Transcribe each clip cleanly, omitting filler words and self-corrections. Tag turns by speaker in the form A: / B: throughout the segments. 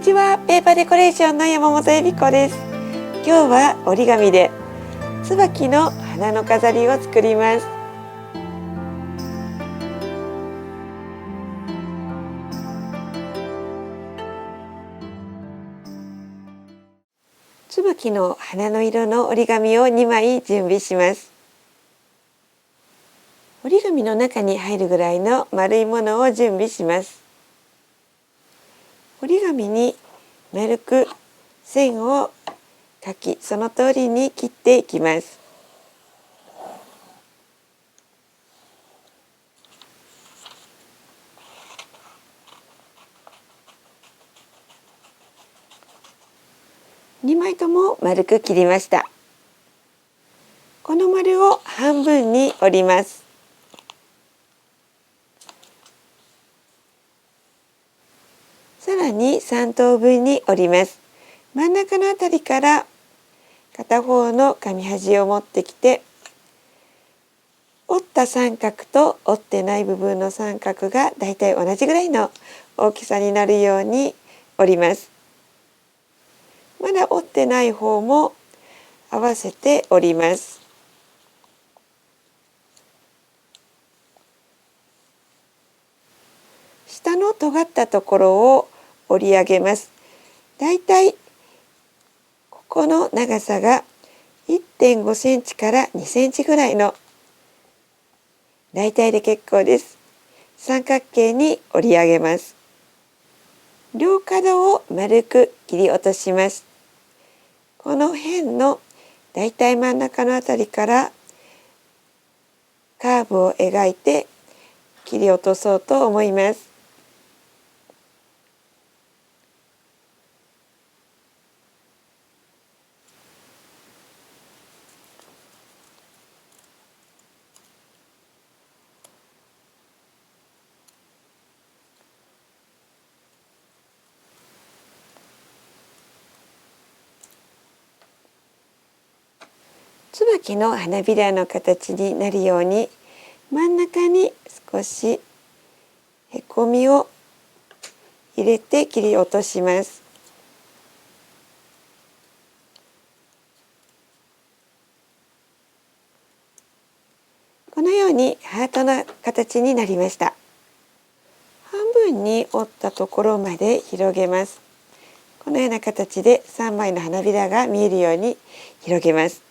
A: ちは、ペーパーデコレーションの山本恵美子です。今日は折り紙で椿の花の飾りを作ります。椿の花の色の折り紙を2枚準備します。折り紙の中に入るぐらいの丸いものを準備します。折り紙に丸く線を描き、その通りに切っていきます。2枚とも丸く切りました。この丸を半分に折ります。さらに3等分に折ります。真ん中のあたりから片方の紙端を持ってきて、折った三角と折ってない部分の三角がだいたい同じぐらいの大きさになるように折ります。まだ折ってない方も合わせて折ります。下の尖ったところを折り上げます。だいたいここの長さが 1.5 センチから2センチぐらいのだいたいで結構です。三角形に折り上げます。両角を丸く切り落とします。この辺のだいたい真ん中のあたりからカーブを描いて切り落とそうと思います。椿の花びらの形になるように真ん中に少しへこみを入れて切り落とします。このようにハートの形になりました。半分に折ったところまで広げます。このような形で3枚の花びらが見えるように広げます。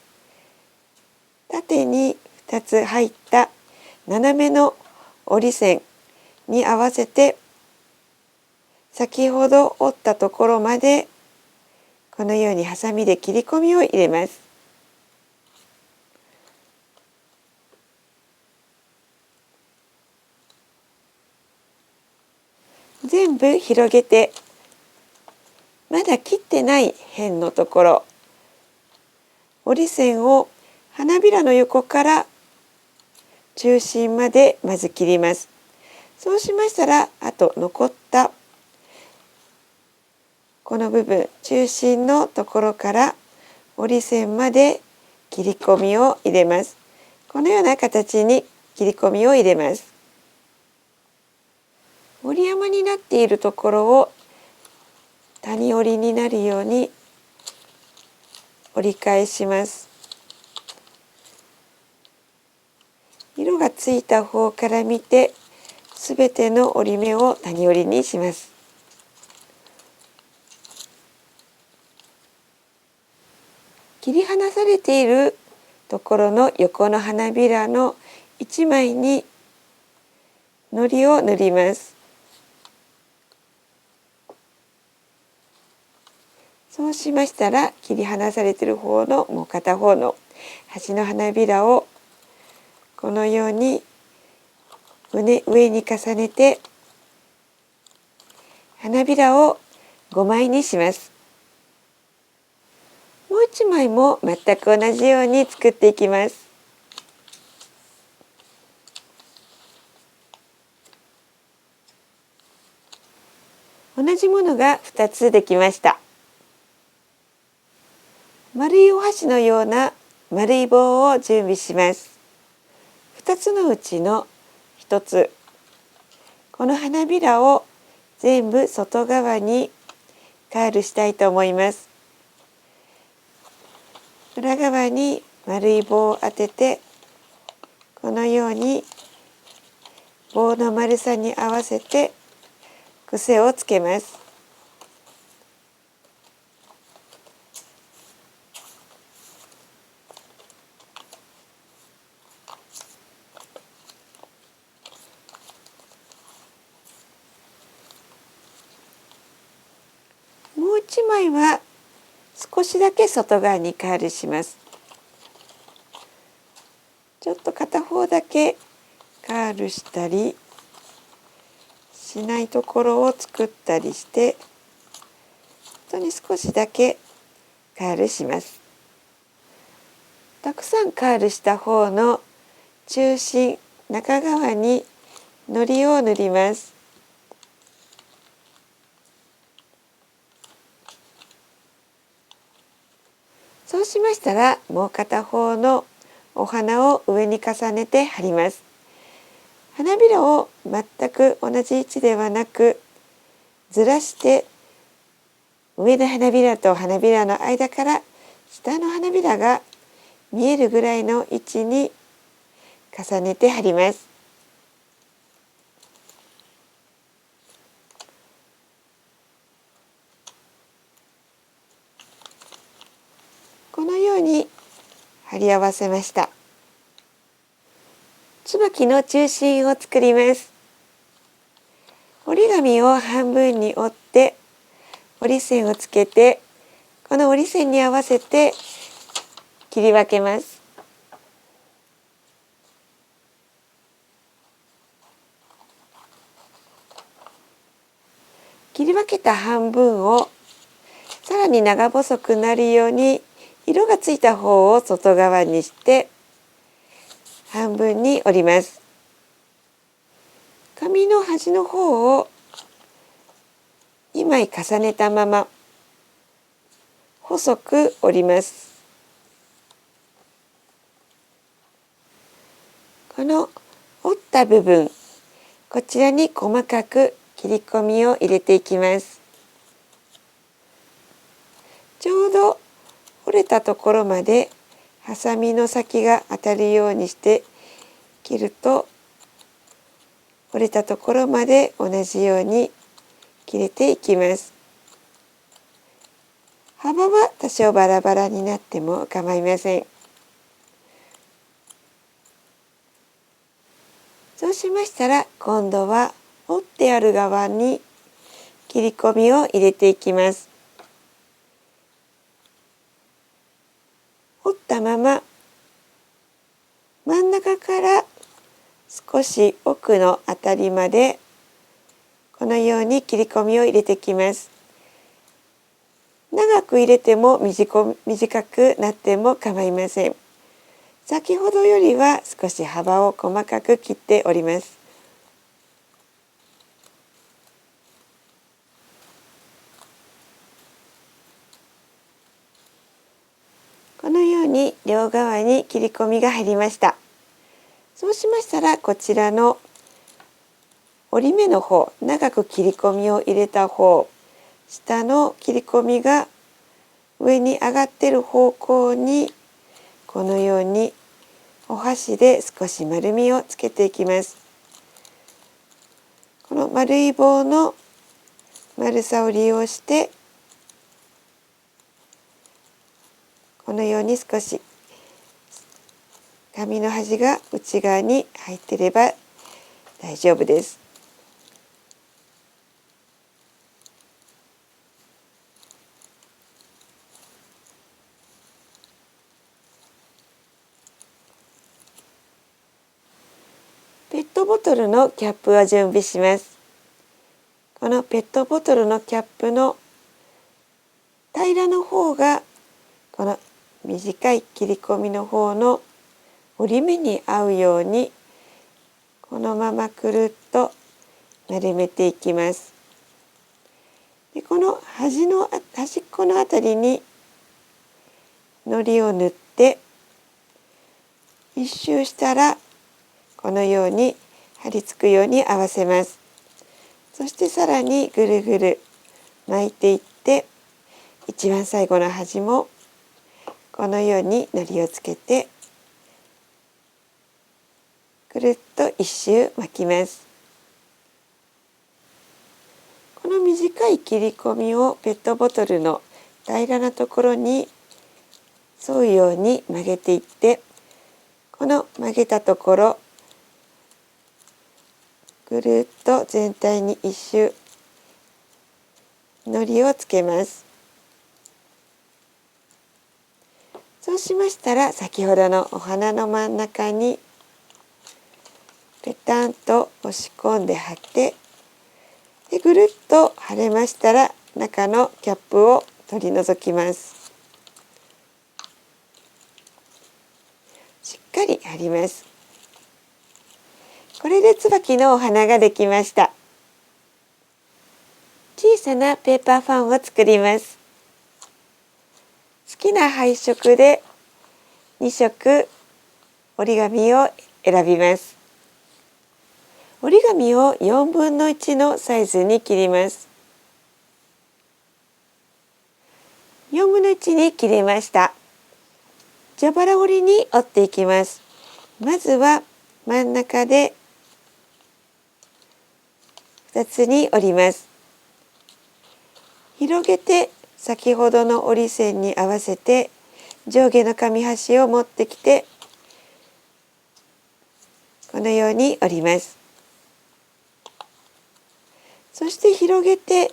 A: 縦に2つ入った斜めの折り線に合わせて先ほど折ったところまでこのようにハサミで切り込みを入れます。全部広げてまだ切ってない辺のところ折り線を花びらの横から中心までまず切ります。そうしましたらあと残ったこの部分中心のところから折り線まで切り込みを入れます。このような形に切り込みを入れます。折り山になっているところを谷折りになるように折り返します。色がついた方から見てすべての折り目を谷折りにします。切り離されているところの横の花びらの1枚に糊を塗ります。そうしましたら切り離されている方のもう片方の端の花びらをこのように上に重ねて花びらを5枚にします。もう1枚も全く同じように作っていきます。同じものが2つできました。丸いお箸のような丸い棒を準備します。2つのうちの1つ、この花びらを全部外側にカールしたいと思います。裏側に丸い棒を当てて、このように棒の丸さに合わせて癖をつけます。もう一枚は少しだけ外側にカールします。ちょっと片方だけカールしたりしないところを作ったりして、本当に少しだけカールします。たくさんカールした方の中心中側に糊を塗ります。そうしましたら、もう片方のお花を上に重ねて貼ります。花びらを全く同じ位置ではなく、ずらして上の花びらと花びらの間から下の花びらが見えるぐらいの位置に重ねて貼ります。このように貼り合わせました。椿の中心を作ります。折り紙を半分に折って折り線をつけて、この折り線に合わせて切り分けます。切り分けた半分をさらに長細くなるように色がついた方を外側にして半分に折ります。紙の端の方を2枚重ねたまま細く折ります。この折った部分、こちらに細かく切り込みを入れていきます。ちょうど折れたところまでハサミの先が当たるようにして切ると、折れたところまで同じように切れていきます。幅は多少バラバラになっても構いません。そうしましたら、今度は折ってある側に切り込みを入れていきます。折ったまま真ん中から少し奥のあたりまでこのように切り込みを入れてきます。長く入れても短くなっても構いません。先ほどよりは少し幅を細かく切っております。このように両側に切り込みが入りました。そうしましたら、こちらの折り目の方、長く切り込みを入れた方、下の切り込みが上に上がっている方向にこのようにお箸で少し丸みをつけていきます。この丸い棒の丸さを利用してこのように少し紙の端が内側に入っていれば大丈夫です。ペットボトルのキャップを準備します。このペットボトルのキャップの平らの方がこの短い切り込みの方の折り目に合うようにこのままくるっと丸めていきます。でこの端っこのあたりに糊を塗って一周したらこのように貼り付くように合わせます。そしてさらにぐるぐる巻いていって、一番最後の端もこのように糊をつけてくるっと一周巻きます。この短い切り込みをペットボトルの平らなところに沿うように曲げていって、この曲げたところぐるっと全体に一周糊をつけます。そうしましたら、先ほどのお花の真ん中にペタンと押し込んで貼って、でぐるっと貼れましたら、中のキャップを取り除きます。しっかり貼ります。これで椿のお花ができました。小さなペーパーファンを作ります。好きな配色で2色折り紙を選びます。折り紙を4分の1のサイズに切ります。4分の1に切れました。蛇腹折りに折っていきます。まずは真ん中で2つに折ります。広げて先ほどの折り線に合わせて上下の紙端を持ってきて、このように折ります。そして広げて、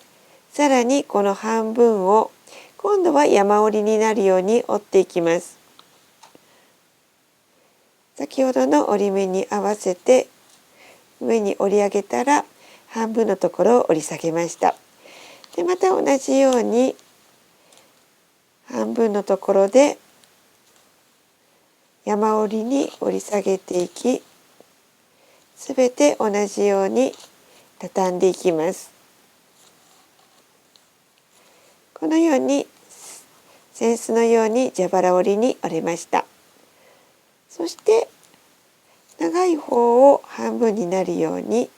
A: さらにこの半分を今度は山折りになるように折っていきます。先ほどの折り目に合わせて上に折り上げたら、半分のところを折り下げました。でまた同じように半分のところで山折りに折り下げていき、すべて同じように畳んでいきます。このように扇子のように蛇腹折りに折れました。そして長い方を半分になるように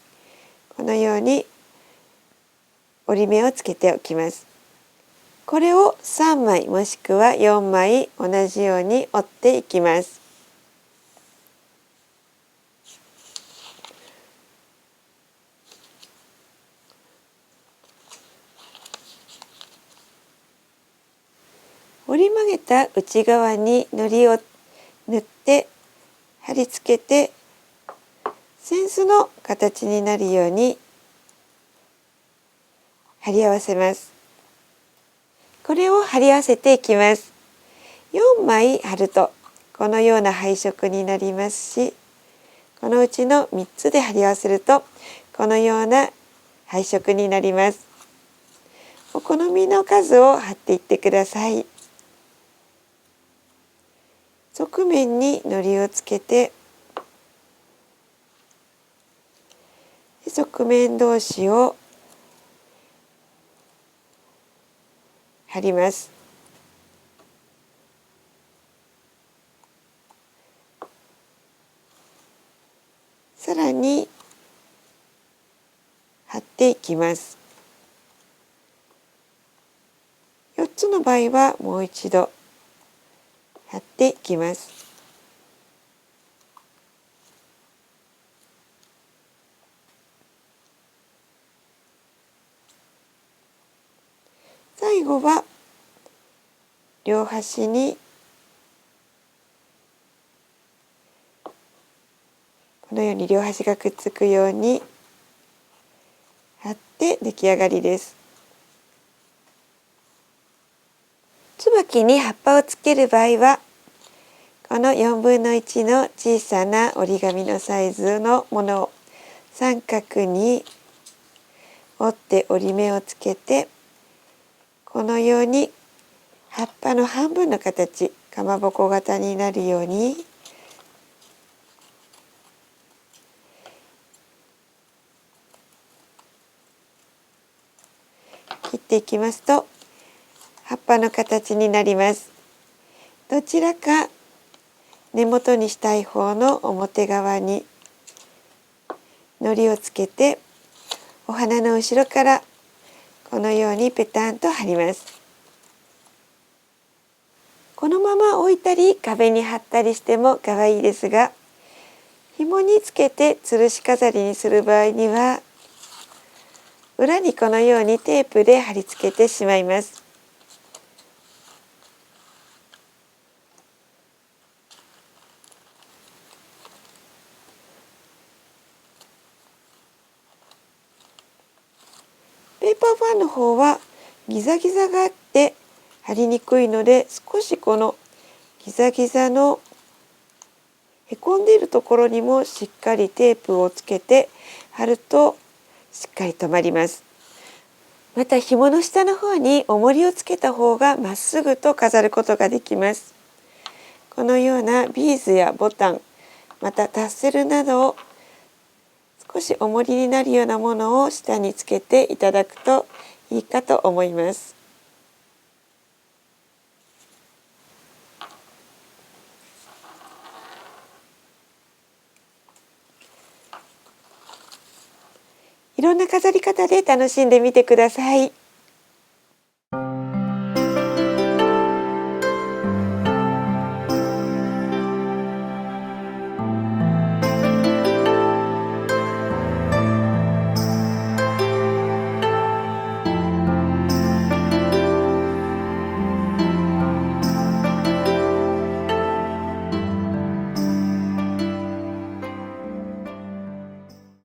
A: このように折り目をつけておきます。これを3枚もしくは4枚同じように折っていきます。折り曲げた内側に糊を塗って貼り付けて、扇子の形になるように貼り合わせます。これを貼り合わせていきます。4枚貼るとこのような配色になりますし、このうちの3つで貼り合わせるとこのような配色になります。お好みの数を貼っていってください。側面に糊をつけて、側面同士を貼ります。さらに貼っていきます。4つの場合はもう一度貼っていきます。最後は両端にこのように両端がくっつくように貼って出来上がりです。椿に葉っぱをつける場合は、この4分の1の小さな折り紙のサイズのものを三角に折って折り目をつけて、このように葉っぱの半分の形、かまぼこ型になるように切っていきますと葉っぱの形になります。どちらか根元にしたい方の表側に糊をつけて、お花の後ろからこのようにペタンと貼ります。このまま置いたり壁に貼ったりしても可愛いですが、紐につけて吊るし飾りにする場合には、裏にこのようにテープで貼り付けてしまいます。ペーパーファンの方はギザギザがあって貼りにくいので、少しこのギザギザのへこんでいるところにもしっかりテープをつけて貼るとしっかり留まります。また紐の下の方に重りをつけた方がまっすぐと飾ることができます。このようなビーズやボタン、またタッセルなどを少し重りになるようなものを下につけていただくといいかと思います。いろんな飾り方で楽しんでみてください。